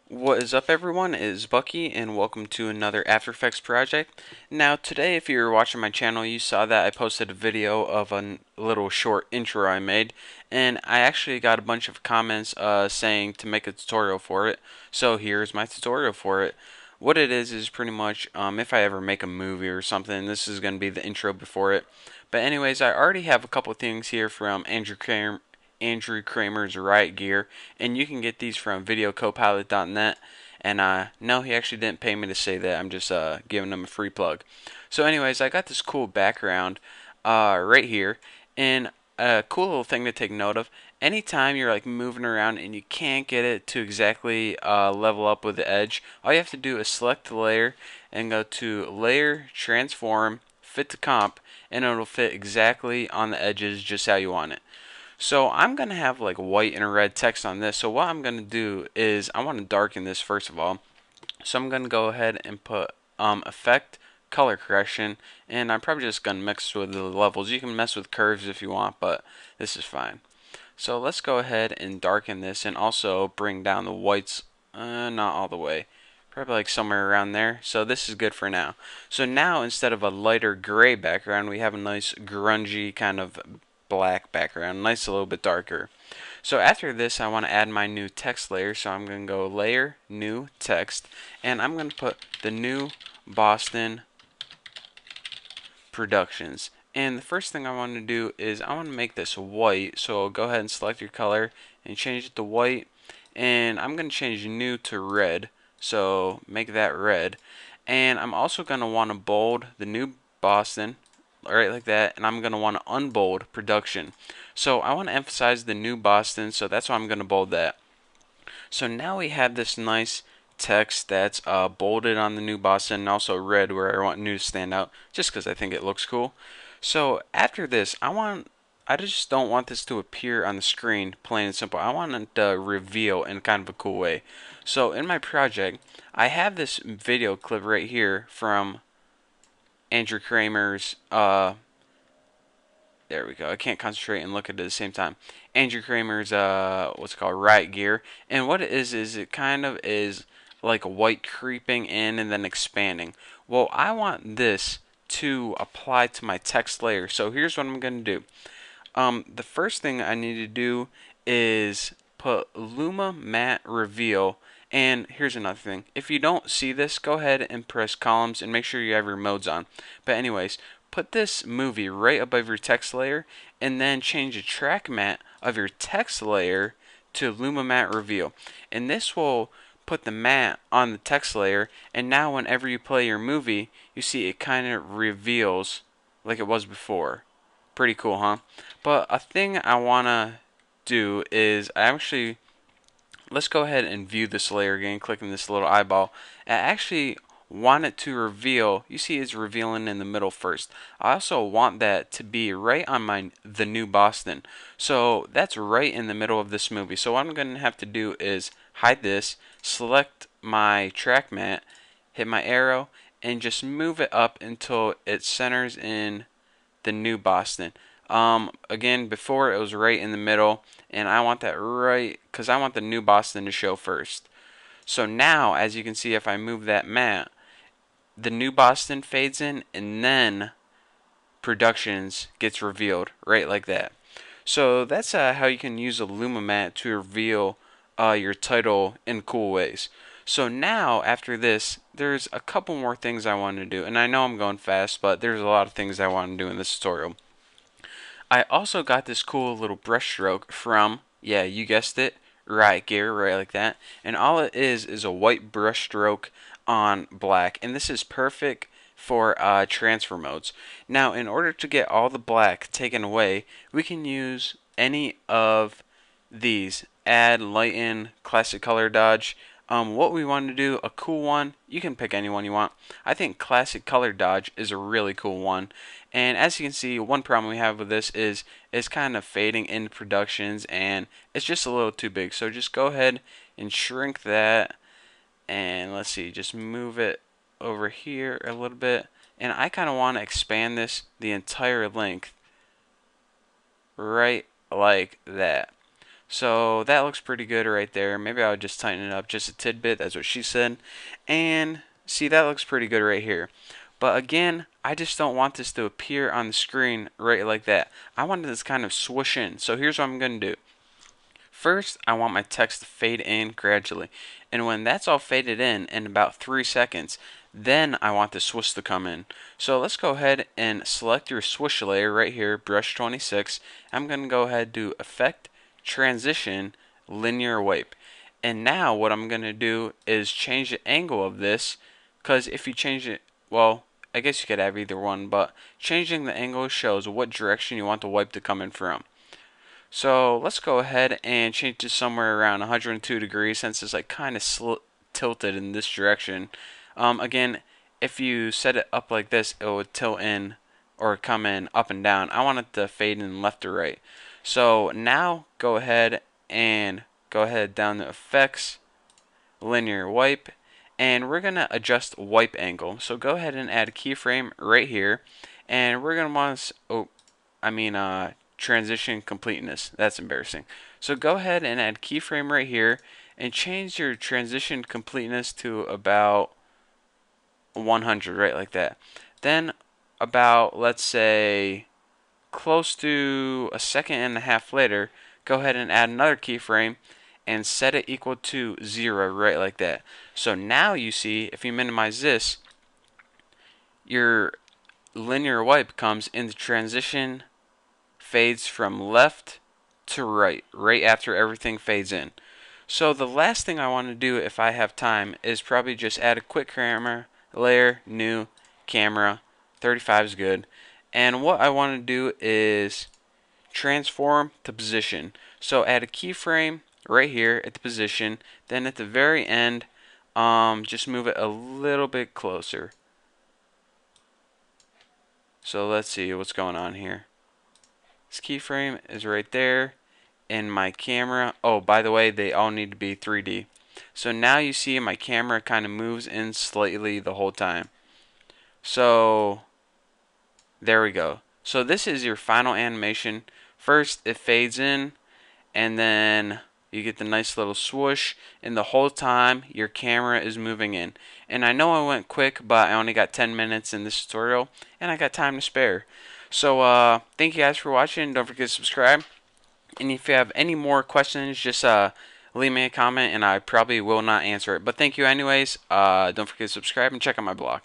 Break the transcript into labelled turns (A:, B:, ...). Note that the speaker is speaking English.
A: What is up, everyone? It is Bucky, and welcome to another After Effects project. Now, today, if you were watching my channel, you saw that I posted a video of a little short intro I made, and I actually got a bunch of comments saying to make a tutorial for it. So here's my tutorial for it. What it is pretty much if I ever make a movie or something, this is going to be the intro before it. But anyways, I already have a couple things here from Andrew Kramer's Riot Gear, and you can get these from videocopilot.net. And no, he actually didn't pay me to say that. I'm just giving him a free plug. So, anyways, I got this cool background right here, and a cool little thing to take note of. Anytime you're like moving around and you can't get it to exactly level up with the edge, all you have to do is select the layer and go to Layer, Transform, Fit to Comp, and it'll fit exactly on the edges just how you want it. So I'm going to have like white and red text on this. So what I'm going to do is I want to darken this first of all. So I'm going to go ahead and put effect, color correction, and I'm probably just going to mix with the levels. You can mess with curves if you want, but this is fine. So let's go ahead and darken this and also bring down the whites, not all the way. Probably like somewhere around there. So this is good for now. So now instead of a lighter gray background, we have a nice grungy kind of black background, nice a little bit darker. So after this, I want to add my new text layer. So I'm going to go layer, new text, and I'm going to put the new Boston Productions. And the first thing I want to do is I want to make this white. So go ahead and select your color and change it to white. And I'm going to change new to red. So make that red. And I'm also going to want to bold the new Boston, right like that, and I'm going to want to unbold production. So I want to emphasize the new Boston, so that's why I'm going to bold that. So now we have this nice text that's bolded on the new Boston and also red where I want new to stand out, just because I think it looks cool. So after this, I just don't want this to appear on the screen, plain and simple. I want it to reveal in kind of a cool way. So in my project, I have this video clip right here from Andrew Kramer's there we go. I can't concentrate and look at it at the same time. Andrew Kramer's what's it called, Riot Gear, and what it is it kind of is like a white creeping in and then expanding. Well, I want this to apply to my text layer. So here's what I'm gonna do. The first thing I need to do is put Luma Matte Reveal. And here's another thing. If you don't see this, go ahead and press columns and make sure you have your modes on. But anyways, put this movie right above your text layer and then change the track matte of your text layer to Luma Matte Reveal. And this will put the matte on the text layer, and now whenever you play your movie, you see it kind of reveals like it was before. Pretty cool, huh? But a thing I want to do is let's go ahead and view this layer again, clicking this little eyeball. I actually want it to reveal. You see it's revealing in the middle first. I also want that to be right on the new Boston. So that's right in the middle of this movie. So what I'm going to have to do is hide this, select my track matte, hit my arrow, and just move it up until it centers in the new Boston. Again, before it was right in the middle, and I want that right because I want the new Boston to show first. So now, as you can see, if I move that matte, the new Boston fades in, and then Productions gets revealed right like that. So that's how you can use a Lumamat to reveal your title in cool ways. So now, after this, there's a couple more things I want to do. And I know I'm going fast, but there's a lot of things I want to do in this tutorial. I also got this cool little brush stroke from, yeah, you guessed it, Riot Gear, right like that. And all it is a white brush stroke on black. And this is perfect for transfer modes. Now, in order to get all the black taken away, we can use any of these. Add, lighten, classic color dodge. What we want to do, a cool one, you can pick any one you want. I think classic color dodge is a really cool one. And as you can see, one problem we have with this is it's kind of fading into productions and it's just a little too big. So just go ahead and shrink that, and let's see, just move it over here a little bit. And I kind of want to expand this the entire length right like that. So that looks pretty good right there. Maybe I would just tighten it up just a tidbit. That's what she said. And see, that looks pretty good right here. But again, I just don't want this to appear on the screen right like that. I want this kind of swoosh in. So here's what I'm going to do. First, I want my text to fade in gradually. And when that's all faded in about 3 seconds, then I want the swoosh to come in. So let's go ahead and select your swoosh layer right here, brush 26. I'm going to go ahead and do Effect, Transition, Linear Wipe. And now what I'm going to do is change the angle of this, because if you change it, well, I guess you could have either one, but changing the angle shows what direction you want the wipe to come in from. So let's go ahead and change to somewhere around 102 degrees, since it's like kind of tilted in this direction. Again, if you set it up like this, it would tilt in or come in up and down. I want it to fade in left to right. So now go ahead down to Effects, Linear Wipe, and we're gonna adjust wipe angle. So go ahead and add a keyframe right here, and we're gonna want transition completeness. That's embarrassing. So go ahead and add keyframe right here and change your transition completeness to about 100, right like that. Then about, let's say, close to a second and a half later, go ahead and add another keyframe and set it equal to 0, right like that. So now you see, if you minimize this, your linear wipe comes in the transition, fades from left to right after everything fades in. So the last thing I want to do, if I have time, is probably just add a quick camera layer, new camera, 35 is good. And what I want to do is transform to position. So add a keyframe right here at the position, then at the very end, just move it a little bit closer. So let's see what's going on here. This keyframe is right there in my camera. Oh, by the way, they all need to be 3D. So now you see my camera kind of moves in slightly the whole time. So there we go. So this is your final animation. First it fades in, and then you get the nice little swoosh, and the whole time your camera is moving in. And I know I went quick, but I only got 10 minutes in this tutorial, and I got time to spare. So thank you guys for watching. Don't forget to subscribe. And if you have any more questions, just leave me a comment, and I probably will not answer it. But thank you anyways. Don't forget to subscribe and check out my blog.